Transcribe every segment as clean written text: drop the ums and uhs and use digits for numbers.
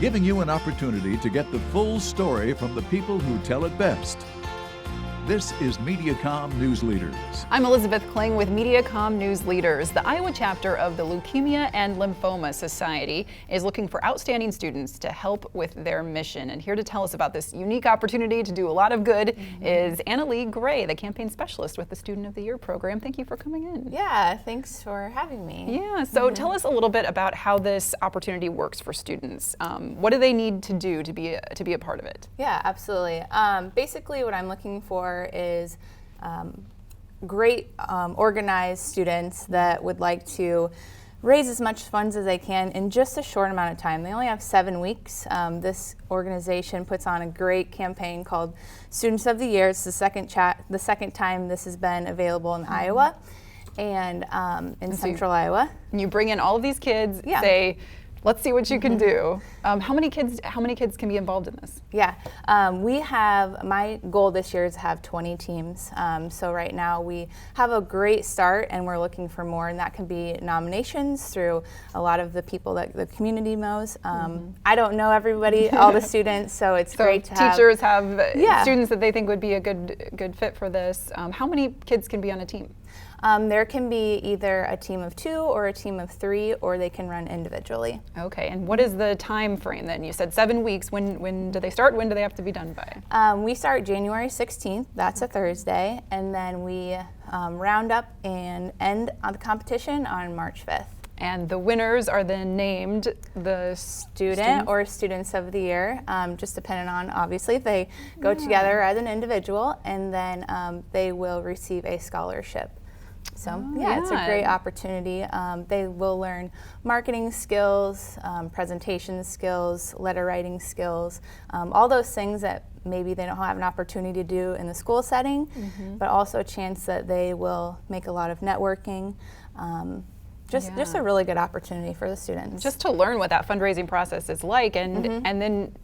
giving you an opportunity to get the full story from the people who tell it best. This is Mediacom News Leaders. I'm Elizabeth Kling with Mediacom News Leaders. The Iowa chapter of the Leukemia and Lymphoma Society is looking for outstanding students to help with their mission. And here to tell us about this unique opportunity to do a lot of good is Analee Gray, the campaign specialist with the Student of the Year program. Thank you for coming in. Yeah, thanks for having me. Yeah, so tell us a little bit about how this opportunity works for students. What do they need to do to be a part of it? Yeah, absolutely. Basically what I'm looking for is great organized students that would like to raise as much funds as they can in just a short amount of time. They only have 7 weeks. This organization puts on a great campaign called Students of the Year. It's the second time this has been available in Iowa and in Central Iowa. And you bring in all of these kids, say, let's see what you can do. How many kids can be involved in this? Yeah, my goal this year is to have 20 teams. So right now we have a great start and we're looking for more, and that can be nominations through a lot of the people that the community knows. I don't know everybody, all the students, so it's great to have. Teachers have students that they think would be a good fit for this. How many kids can be on a team? There can be either a team of 2 or a team of 3, or they can run individually. Okay, and what is the time frame then? You said 7 weeks. When do they start? When do they have to be done by? We start January 16th, that's a Thursday, and then we round up and end on the competition on March 5th. And the winners are then named the Student or Students of the Year, just depending on, obviously, if they go together as an individual, and then they will receive a scholarship. So it's a great opportunity. They will learn marketing skills, presentation skills, letter writing skills, all those things that maybe they don't have an opportunity to do in the school setting, but also a chance that they will make a lot of networking. Just a really good opportunity for the students. Just to learn what that fundraising process is like, and then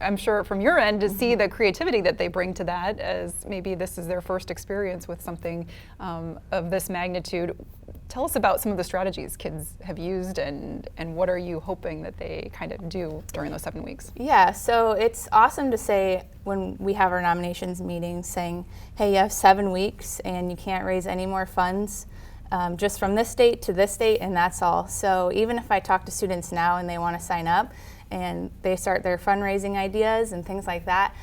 I'm sure from your end to see the creativity that they bring to that, as maybe this is their first experience with something of this magnitude. Tell us about some of the strategies kids have used, and what are you hoping that they kind of do during those 7 weeks? Yeah, so it's awesome to say when we have our nominations meetings saying, hey, you have 7 weeks and you can't raise any more funds just from this date to this date, and that's all. So even if I talk to students now and they want to sign up, and they start their fundraising ideas and things like that.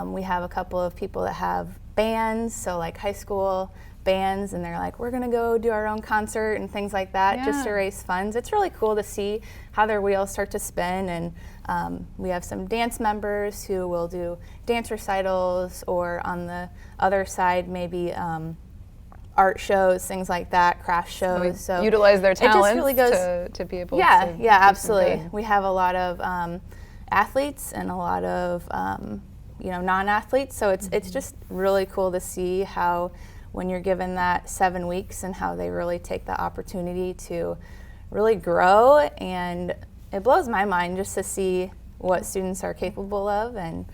We have a couple of people that have bands, so like high school bands, and they're like, we're gonna go do our own concert and things like that just to raise funds. It's really cool to see how their wheels start to spin, and we have some dance members who will do dance recitals, or on the other side maybe art shows, things like that, craft shows. So utilize their talents really goes, to be able to absolutely. We have a lot of athletes and a lot of non-athletes, so it's just really cool to see how when you're given that 7 weeks and how they really take the opportunity to really grow, and it blows my mind just to see what students are capable of. And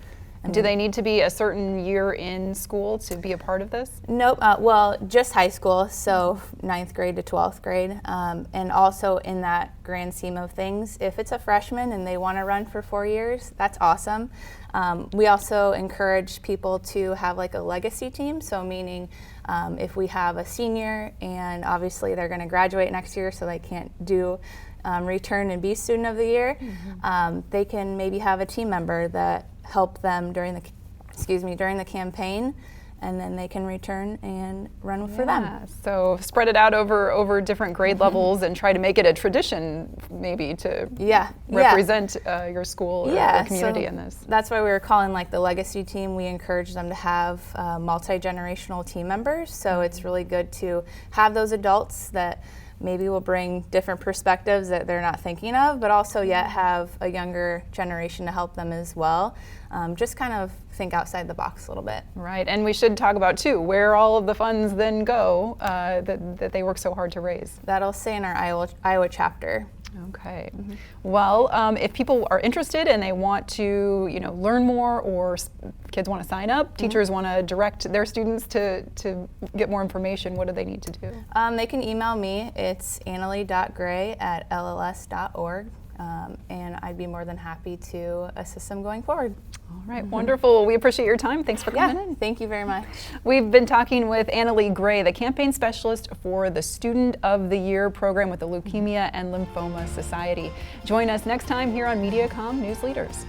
do they need to be a certain year in school to be a part of this? Nope, well, just high school, so 9th grade to 12th grade. And also in that grand scheme of things, if it's a freshman and they want to run for 4 years, that's awesome. We also encourage people to have like a legacy team, so meaning if we have a senior and obviously they're going to graduate next year, so they can't do return and be Student of the Year, they can maybe have a team member that help them during the campaign, and then they can return and run for them. So spread it out over different grade levels and try to make it a tradition, maybe, to represent your school or your community in this. That's why we were calling like the legacy team. We encourage them to have multi-generational team members, so it's really good to have those adults that maybe will bring different perspectives that they're not thinking of, but also yet have a younger generation to help them as well. Just kind of think outside the box a little bit. Right, and we should talk about too where all of the funds then go that they work so hard to raise. That'll stay in our Iowa chapter. Okay. Well, if people are interested and they want to, learn more, or kids want to sign up, teachers want to direct their students to get more information, what do they need to do? They can email me. It's analee.gray@lls.org. and I'd be more than happy to assist them going forward. All right, wonderful. We appreciate your time. Thanks for coming in. Thank you very much. We've been talking with Analee Gray, the campaign specialist for the Student of the Year program with the Leukemia and Lymphoma Society. Join us next time here on Mediacom News Leaders.